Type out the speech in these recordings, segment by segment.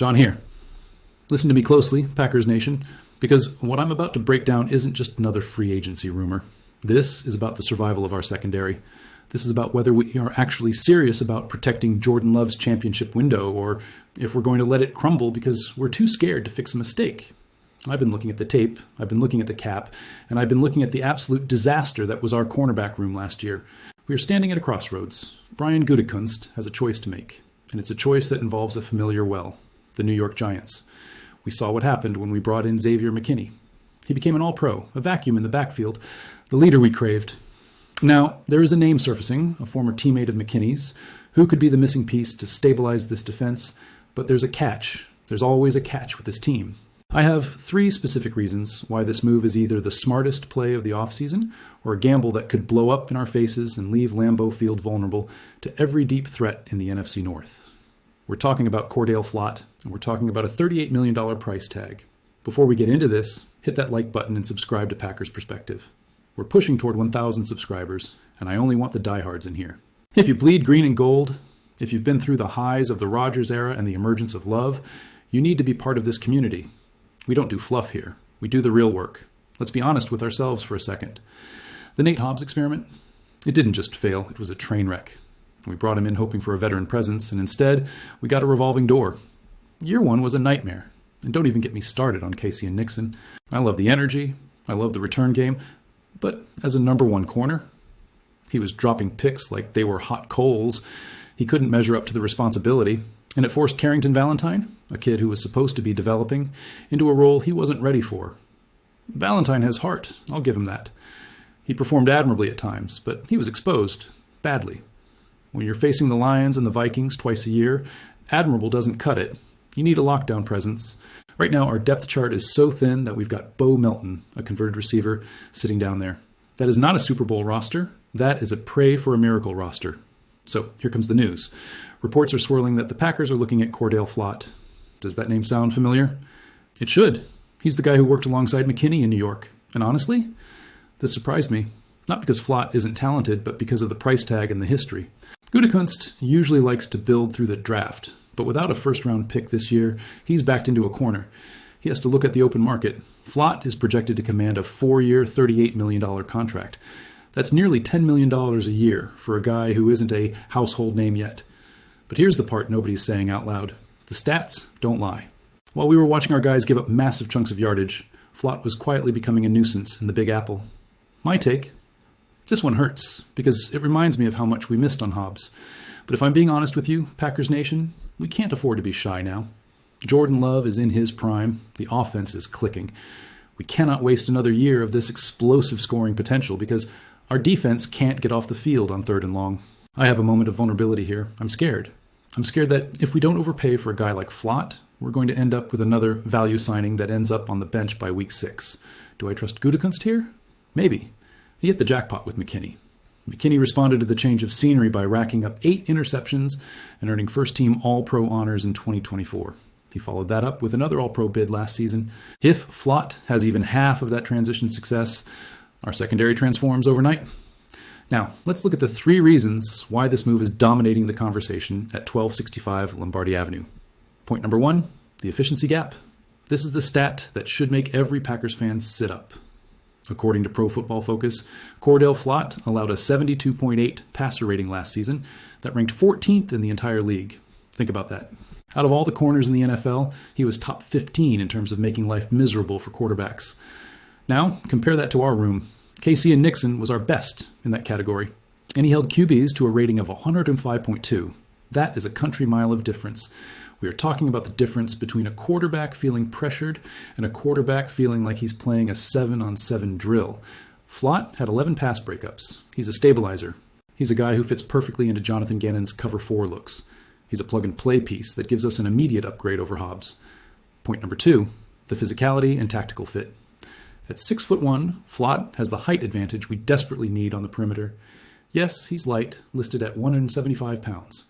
John here. Listen to me closely, Packers Nation, because what I'm about to break down isn't just another free agency rumor. This is about the survival of our secondary. This is about whether we are actually serious about protecting Jordan Love's championship window, or if we're going to let it crumble because we're too scared to fix a mistake. I've been looking at the tape, I've been looking at the cap, and I've been looking at the absolute disaster that was our cornerback room last year. We are standing at a crossroads. Brian Gutekunst has a choice to make, and it's a choice that involves a familiar well, the New York Giants. We saw what happened when we brought in Xavier McKinney. He became an all-pro, a vacuum in the backfield, the leader we craved. Now, there is a name surfacing, a former teammate of McKinney's, who could be the missing piece to stabilize this defense, but there's a catch. There's always a catch with this team. I have 3 specific reasons why this move is either the smartest play of the offseason or a gamble that could blow up in our faces and leave Lambeau Field vulnerable to every deep threat in the NFC North. We're talking about Cor'Dale Flott, and we're talking about a $38 million price tag. Before we get into this, hit that like button and subscribe to Packers Perspective. We're pushing toward 1,000 subscribers, and I only want the diehards in here. If you bleed green and gold, if you've been through the highs of the Rodgers era and the emergence of Love, you need to be part of this community. We don't do fluff here. We do the real work. Let's be honest with ourselves for a second. The Nate Hobbs experiment, it didn't just fail, it was a train wreck. We brought him in hoping for a veteran presence, and instead, we got a revolving door. Year 1 was a nightmare. And don't even get me started on Casey and Nixon. I love the energy, I love the return game, but as a number 1 corner, he was dropping picks like they were hot coals. He couldn't measure up to the responsibility, and it forced Carrington Valentine, a kid who was supposed to be developing, into a role he wasn't ready for. Valentine has heart, I'll give him that. He performed admirably at times, but he was exposed, badly. When you're facing the Lions and the Vikings twice a year, admirable doesn't cut it. You need a lockdown presence. Right now, our depth chart is so thin that we've got Bo Melton, a converted receiver, sitting down there. That is not a Super Bowl roster. That is a pray for a miracle roster. So here comes the news. Reports are swirling that the Packers are looking at Cor'Dale Flott. Does that name sound familiar? It should. He's the guy who worked alongside McKinney in New York. And honestly, this surprised me. Not because Flott isn't talented, but because of the price tag and the history. Gutekunst usually likes to build through the draft, but without a first-round pick this year, he's backed into a corner. He has to look at the open market. Flott is projected to command a 4-year, $38 million contract. That's nearly $10 million a year for a guy who isn't a household name yet. But here's the part nobody's saying out loud. The stats don't lie. While we were watching our guys give up massive chunks of yardage, Flott was quietly becoming a nuisance in the Big Apple. My take? This one hurts, because it reminds me of how much we missed on Hobbs. But if I'm being honest with you, Packers Nation, we can't afford to be shy now. Jordan Love is in his prime. The offense is clicking. We cannot waste another year of this explosive scoring potential because our defense can't get off the field on 3rd and long. I have a moment of vulnerability here. I'm scared. I'm scared that if we don't overpay for a guy like Flott, we're going to end up with another value signing that ends up on the bench by week 6. Do I trust Gutekunst here? Maybe. He hit the jackpot with McKinney. McKinney responded to the change of scenery by racking up 8 interceptions and earning first-team All-Pro honors in 2024. He followed that up with another All-Pro bid last season. If Flott has even half of that transition success, our secondary transforms overnight. Now, let's look at the 3 reasons why this move is dominating the conversation at 1265 Lombardi Avenue. Point number 1, the efficiency gap. This is the stat that should make every Packers fan sit up. According to Pro Football Focus, Cor'Dale Flott allowed a 72.8 passer rating last season that ranked 14th in the entire league. Think about that. Out of all the corners in the NFL, he was top 15 in terms of making life miserable for quarterbacks. Now, compare that to our room. Casey and Nixon was our best in that category, and he held QBs to a rating of 105.2. That is a country mile of difference. We are talking about the difference between a quarterback feeling pressured and a quarterback feeling like he's playing a 7-on-7 drill. Flott had 11 pass breakups. He's a stabilizer. He's a guy who fits perfectly into Jonathan Gannon's cover 4 looks. He's a plug-and-play piece that gives us an immediate upgrade over Hobbs. Point number 2, the physicality and tactical fit. At 6'1", Flott has the height advantage we desperately need on the perimeter. Yes, he's light, listed at 175 pounds.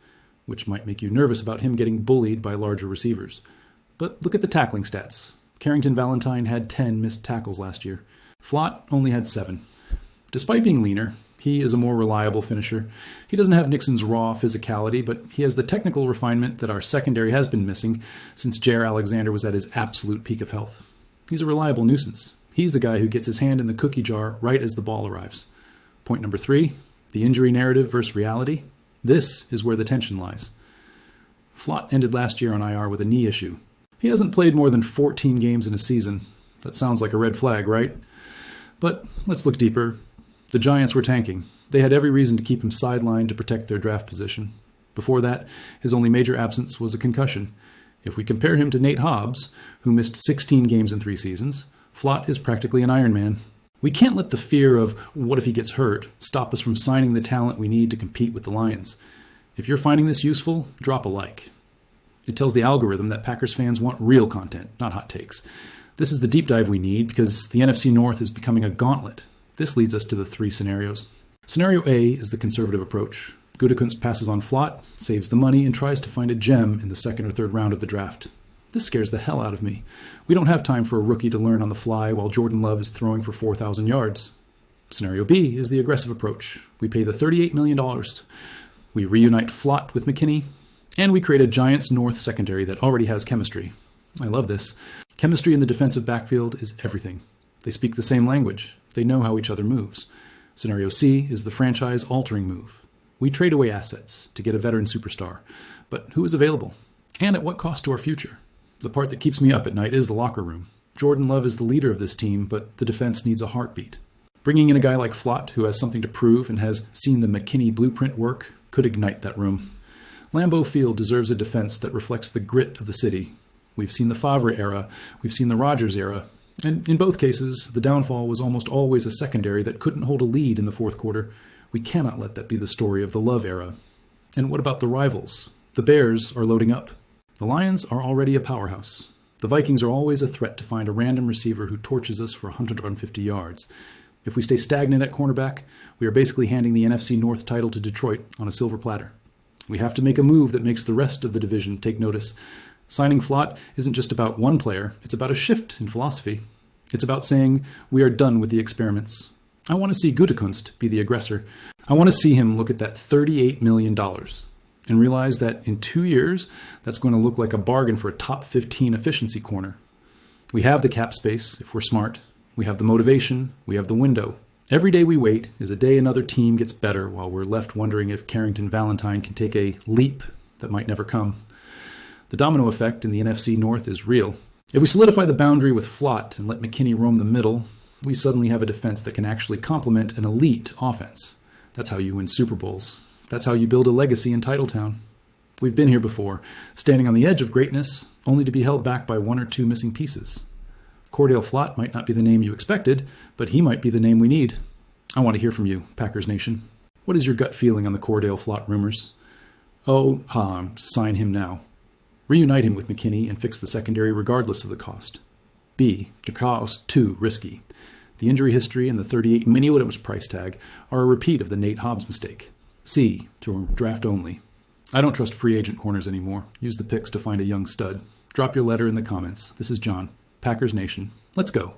Which might make you nervous about him getting bullied by larger receivers. But look at the tackling stats. Carrington Valentine had 10 missed tackles last year. Flott only had 7. Despite being leaner, He is a more reliable finisher. He doesn't have Nixon's raw physicality, but he has the technical refinement that our secondary has been missing since Jair Alexander was at his absolute peak of health. He's a reliable nuisance. He's the guy who gets his hand in the cookie jar right as the ball arrives. Point number 3, the injury narrative versus reality. This is where the tension lies. Flott ended last year on IR with a knee issue. He hasn't played more than 14 games in a season. That sounds like a red flag, right? But let's look deeper. The Giants were tanking. They had every reason to keep him sidelined to protect their draft position. Before that, his only major absence was a concussion. If we compare him to Nate Hobbs, who missed 16 games in 3 seasons, Flott is practically an Iron Man. We can't let the fear of what if he gets hurt stop us from signing the talent we need to compete with the Lions. If you're finding this useful, drop a like. It tells the algorithm that Packers fans want real content, not hot takes. This is the deep dive we need because the NFC North is becoming a gauntlet. This leads us to the 3 scenarios. Scenario A is the conservative approach. Gutekunst passes on Flott, saves the money, and tries to find a gem in the 2nd or 3rd round of the draft. This scares the hell out of me. We don't have time for a rookie to learn on the fly while Jordan Love is throwing for 4,000 yards. Scenario B is the aggressive approach. We pay the $38 million. We reunite Flott with McKinney, and we create a Giants North secondary that already has chemistry. I love this. Chemistry in the defensive backfield is everything. They speak the same language. They know how each other moves. Scenario C is the franchise-altering move. We trade away assets to get a veteran superstar. But who is available? And at what cost to our future? The part that keeps me up at night is the locker room. Jordan Love is the leader of this team, but the defense needs a heartbeat. Bringing in a guy like Flott, who has something to prove and has seen the McKinney blueprint work, could ignite that room. Lambeau Field deserves a defense that reflects the grit of the city. We've seen the Favre era, we've seen the Rodgers era, and in both cases, the downfall was almost always a secondary that couldn't hold a lead in the 4th quarter. We cannot let that be the story of the Love era. And what about the rivals? The Bears are loading up. The Lions are already a powerhouse. The Vikings are always a threat to find a random receiver who torches us for 150 yards. If we stay stagnant at cornerback, we are basically handing the NFC North title to Detroit on a silver platter. We have to make a move that makes the rest of the division take notice. Signing Flott isn't just about one player, it's about a shift in philosophy. It's about saying, we are done with the experiments. I want to see Gutekunst be the aggressor. I want to see him look at that $38 million and realize that in 2 years, that's going to look like a bargain for a top 15 efficiency corner. We have the cap space, if we're smart. We have the motivation. We have the window. Every day we wait is a day another team gets better while we're left wondering if Carrington Valentine can take a leap that might never come. The domino effect in the NFC North is real. If we solidify the boundary with Flott and let McKinney roam the middle, we suddenly have a defense that can actually complement an elite offense. That's how you win Super Bowls. That's how you build a legacy in Titletown. We've been here before, standing on the edge of greatness, only to be held back by 1 or 2 missing pieces. Cor'Dale Flott might not be the name you expected, but he might be the name we need. I want to hear from you, Packers Nation. What is your gut feeling on the Cor'Dale Flott rumors? Oh, sign him now. Reunite him with McKinney and fix the secondary regardless of the cost. B. Jacaus too risky. The injury history and the $38 million price tag are a repeat of the Nate Hobbs mistake. C. To draft only. I don't trust free agent corners anymore. Use the picks to find a young stud. Drop your letter in the comments. This is John. Packers Nation. Let's go.